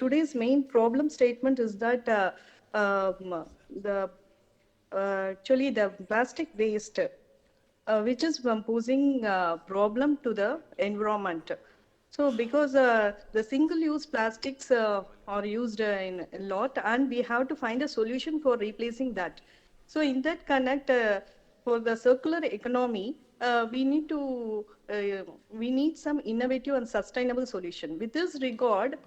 today's main problem statement is that the actually the plastic waste, which is posing a problem to the environment. So because the single-use plastics are used in a lot, and we have to find a solution for replacing that. So in that connect, for the circular economy, we need some innovative and sustainable solution. With this regard,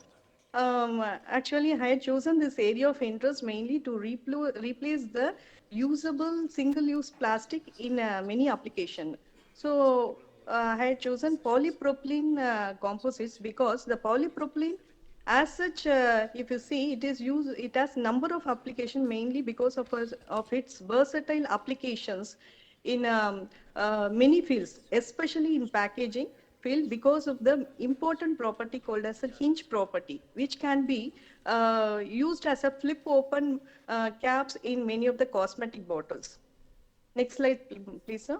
actually, I had chosen this area of interest mainly to replace the usable single-use plastic in many applications. So I had chosen polypropylene composites because the polypropylene, as such, if you see, it has number of application mainly because of its versatile applications in many fields, especially in packaging field because of the important property called as a hinge property, which can be used as a flip open caps in many of the cosmetic bottles. Next slide, please, sir.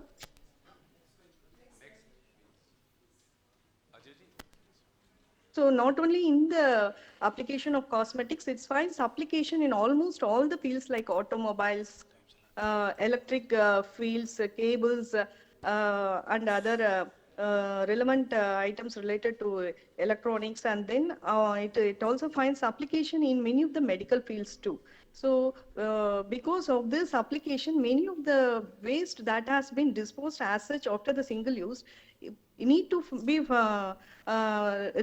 So not only in the application of cosmetics, it finds application in almost all the fields like automobiles, electric fields, cables, and other relevant items related to electronics. And then it also finds application in many of the medical fields too. So because of this application, many of the waste that has been disposed as such after the single use need to be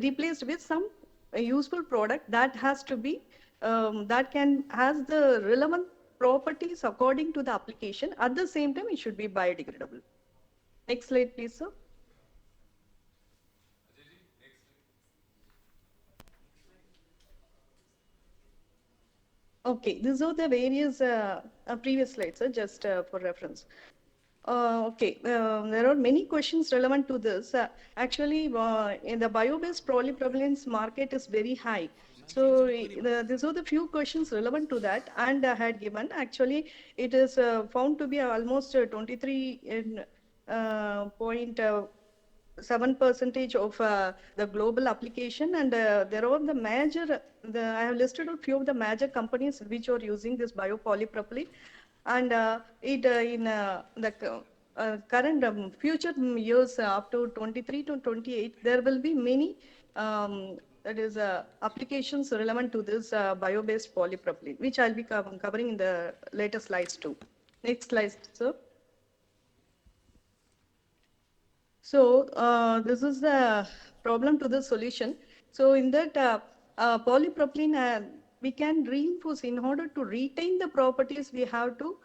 replaced with some useful product that has to be has the relevant properties according to the application. At the same time, it should be biodegradable. Next slide, please, sir. Okay, these are the various previous slides, just for reference. Okay, there are many questions relevant to this. Actually, in the bio-based polypropylenes market is very high. So these are the few questions relevant to that, and I had given. Actually, it is found to be almost 23 in, point 7% of the global application, and there are the major. I have listed a few of the major companies which are using this biopolypropylene, and in the current future years up to 23 to 28, there will be many that is applications relevant to this bio-based polypropylene, which I'll be covering in the later slides too. Next slide, sir. So this is the problem to the solution. So in that polypropylene, we can reinforce in order to retain the properties. We have to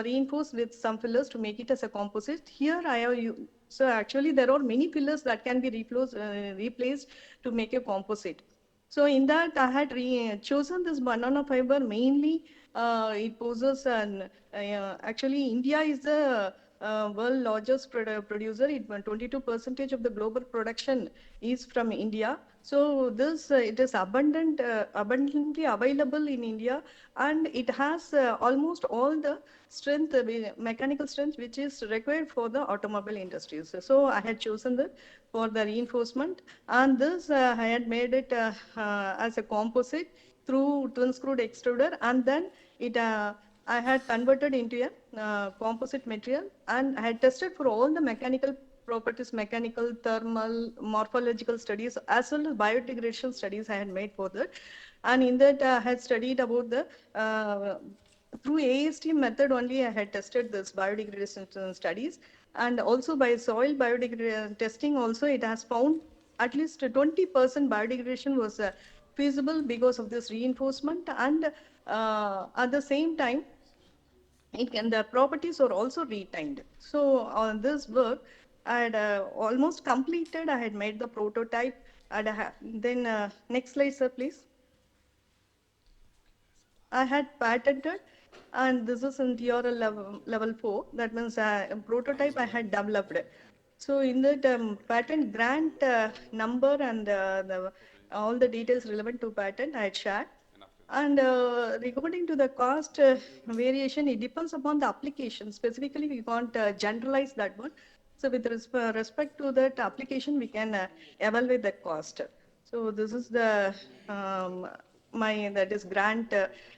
reinforce with some fillers to make it as a composite. Here I have you. So actually, there are many fillers that can be replaced to make a composite. So in that, I had chosen this banana fiber mainly. It poses an actually India is the world largest producer. 22% of the global production is from India. So this it is abundantly available in India, and it has almost all the strength, mechanical strength, which is required for the automobile industries. So I had chosen that for the reinforcement, and this I had made it as a composite through twin screwed extruder, and then it I had converted into a composite material, and I had tested for all the mechanical properties, mechanical, thermal, morphological studies, as well as biodegradation studies I had made for that. And in that, I had studied about the through AST method only. I had tested this biodegradation studies, and also by soil biodegradation testing also it has found at least 20% biodegradation was feasible because of this reinforcement, and at the same time the properties are also retained. So on this work, I had almost completed. I had made the prototype, and then next slide, sir, please. I had patented, and this is in TRL level 4. That means a prototype I had developed. So in that patent grant number and all the details relevant to patent I had shared. And regarding to the cost variation, it depends upon the application. Specifically, we can't generalize that one. So with respect to that application, we can evaluate the cost. So this is the my that is grant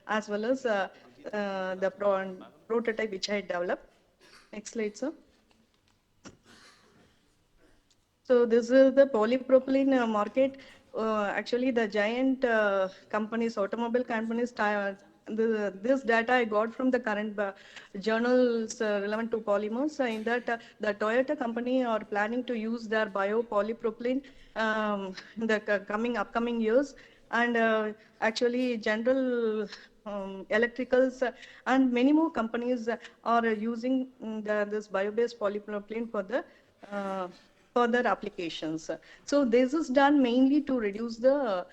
as well as the prototype which I developed. Next slide, sir. So this is the polypropylene market. Actually, the giant companies, automobile companies, this data I got from the current journals relevant to polymers. In that, the Toyota company are planning to use their biopolypropylene in the upcoming years, and actually, General Electricals and many more companies are using this bio-based polypropylene for the uh, further applications. So this is done mainly to reduce the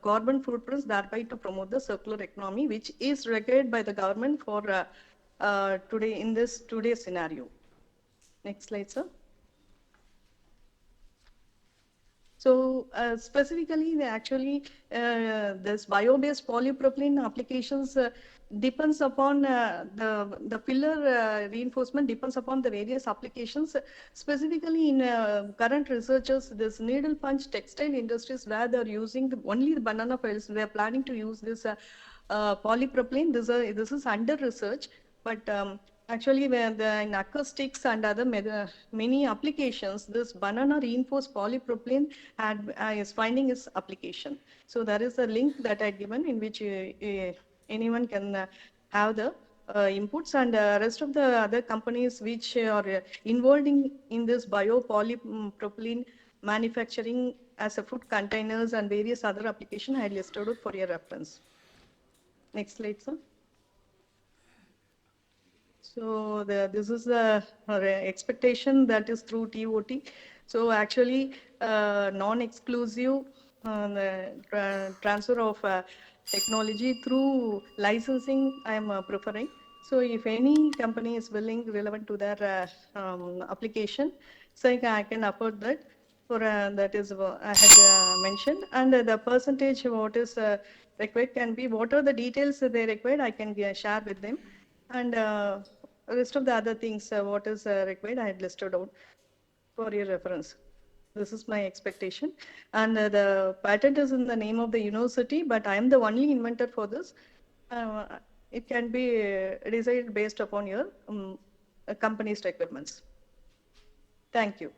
carbon footprints, thereby to promote the circular economy, which is required by the government for today in this today's scenario. Next slide, sir. So specifically, actually, this bio-based polypropylene applications depends upon the filler reinforcement depends upon the various applications. Specifically, in current researchers, this needle punch textile industries where they're using only the banana files, they're planning to use this polypropylene. This is under research, but actually, in acoustics and other many applications, this banana reinforced polypropylene is finding its application. So there is a link that I given in which anyone can have the inputs, and rest of the other companies which are involved in this biopolypropylene manufacturing as a food containers and various other application I listed out for your reference. Next slide, sir. So this is the expectation that is through ToT. So actually, non-exclusive transfer of technology through licensing I am preferring. So if any company is willing relevant to their application, so I can afford that. For that is I had mentioned, and the percentage what is required can be what are the details they required I can share with them, and rest of the other things what is required I had listed out for your reference. This is my expectation, and the patent is in the name of the university, but I am the only inventor for this. It can be decided based upon your company's requirements. Thank you.